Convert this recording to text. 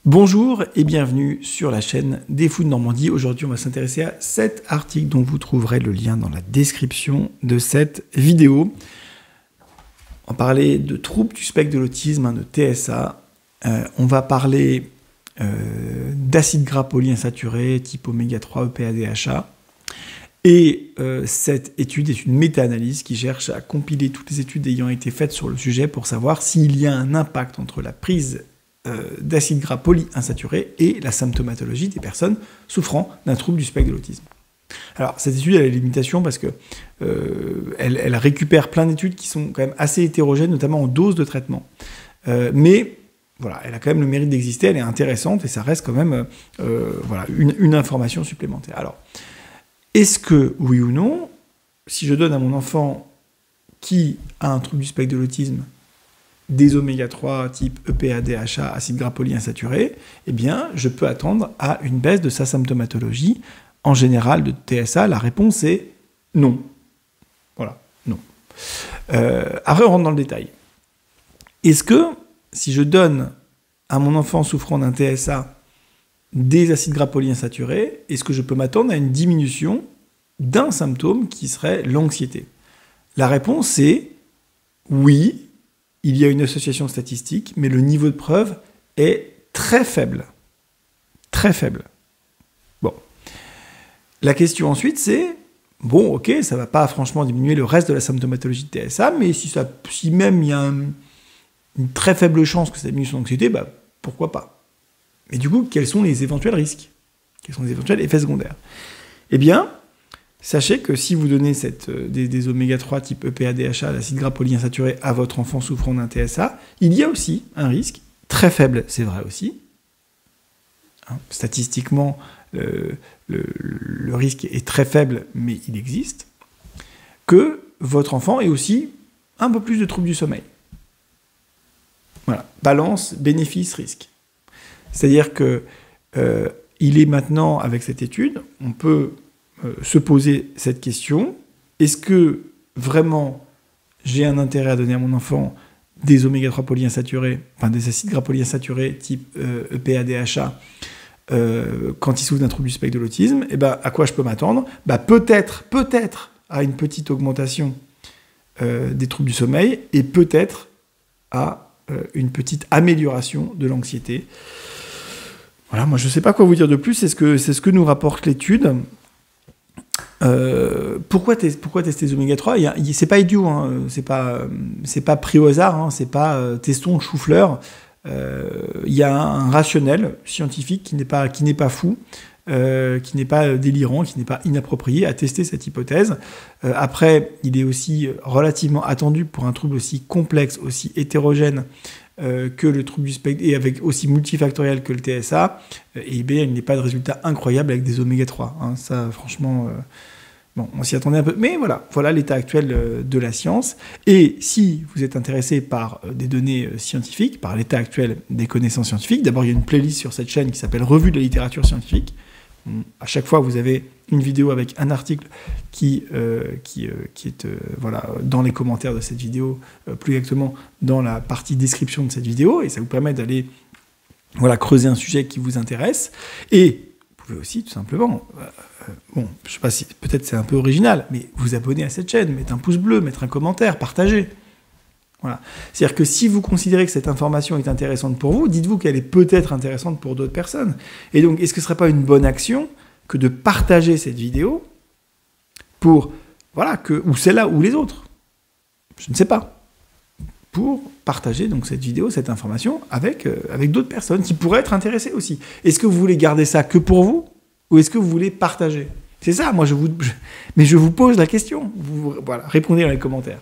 Bonjour et bienvenue sur la chaîne des Fous de Normandie. Aujourd'hui, on va s'intéresser à 7 articles dont vous trouverez le lien dans la description de cette vidéo. On va parler de troubles du spectre de l'autisme, de TSA. On va parler d'acides gras polyinsaturés type oméga 3, EPA, DHA. Et cette étude est une méta-analyse qui cherche à compiler toutes les études ayant été faites sur le sujet pour savoir s'il y a un impact entre la prise d'acides gras polyinsaturés et la symptomatologie des personnes souffrant d'un trouble du spectre de l'autisme. Alors, cette étude, elle a des limitations parce que elle récupère plein d'études qui sont quand même assez hétérogènes, notamment en dose de traitement. Mais voilà, elle a quand même le mérite d'exister, elle est intéressante et ça reste quand même voilà, une information supplémentaire. Alors, est-ce que, oui ou non, si je donne à mon enfant qui a un trouble du spectre de l'autisme des oméga 3 type EPA, DHA, acides gras polyinsaturés, eh bien, je peux attendre à une baisse de sa symptomatologie. En général, de TSA, la réponse est non. Voilà, non. Après, on rentre dans le détail. Est-ce que, si je donne à mon enfant souffrant d'un TSA des acides gras polyinsaturés, est-ce que je peux m'attendre à une diminution d'un symptôme qui serait l'anxiété? La réponse est oui. Il y a une association statistique, mais le niveau de preuve est très faible. Très faible. Bon. La question ensuite, c'est, bon, ok, ça ne va pas franchement diminuer le reste de la symptomatologie de TSA, mais si même il y a une très faible chance que ça diminue son anxiété, bah, pourquoi pas? Mais du coup, quels sont les éventuels risques? Quels sont les éventuels effets secondaires? Eh bien, sachez que si vous donnez des oméga 3 type EPA, DHA, l'acide gras polyinsaturé à votre enfant souffrant d'un TSA, il y a aussi un risque, très faible, c'est vrai aussi. Statistiquement, le risque est très faible, mais il existe, que votre enfant ait aussi un peu plus de troubles du sommeil. Voilà, balance, bénéfice, risque. C'est-à-dire que il est maintenant, avec cette étude, on peut se poser cette question, est-ce que vraiment j'ai un intérêt à donner à mon enfant des oméga 3 polyinsaturés, enfin des acides gras polyinsaturés type EPA, DHA, quand il souffre d'un trouble du spectre de l'autisme? Et ben, à quoi je peux m'attendre? Peut-être à une petite augmentation des troubles du sommeil et peut-être à une petite amélioration de l'anxiété. Voilà, moi je ne sais pas quoi vous dire de plus, c'est ce que nous rapporte l'étude. Pourquoi tester les oméga 3? C'est pas idiot, hein, c'est pas pris au hasard, hein, c'est pas testons chou-fleur. Il y a un rationnel scientifique qui n'est pas fou, qui n'est pas délirant, qui n'est pas inapproprié à tester cette hypothèse. Après, il est aussi relativement attendu pour un trouble aussi complexe, aussi hétérogène que le trouble du spectre, et avec aussi multifactoriel que le TSA, et bien, il n'est pas de résultat incroyable avec des oméga 3. Hein, ça, franchement, bon, on s'y attendait un peu. Mais voilà l'état actuel de la science. Et si vous êtes intéressé par des données scientifiques, par l'état actuel des connaissances scientifiques, d'abord, il y a une playlist sur cette chaîne qui s'appelle Revue de la littérature scientifique. À chaque fois, vous avez une vidéo avec un article qui est voilà, dans les commentaires de cette vidéo, plus exactement dans la partie description de cette vidéo, et ça vous permet d'aller voilà, creuser un sujet qui vous intéresse. Et vous pouvez aussi, tout simplement, bon, je ne sais pas si peut-être c'est un peu original, mais vous abonner à cette chaîne, mettre un pouce bleu, mettre un commentaire, partager. Voilà. C'est-à-dire que si vous considérez que cette information est intéressante pour vous, dites-vous qu'elle est peut-être intéressante pour d'autres personnes. Et donc, est-ce que ce ne serait pas une bonne action que de partager cette vidéo pour, voilà, ou celle-là ou les autres, je ne sais pas, pour partager donc cette vidéo, cette information avec d'autres personnes qui pourraient être intéressées aussi. Est-ce que vous voulez garder ça que pour vous ou est-ce que vous voulez partager? C'est ça, moi, mais je vous pose la question. Voilà, répondez dans les commentaires.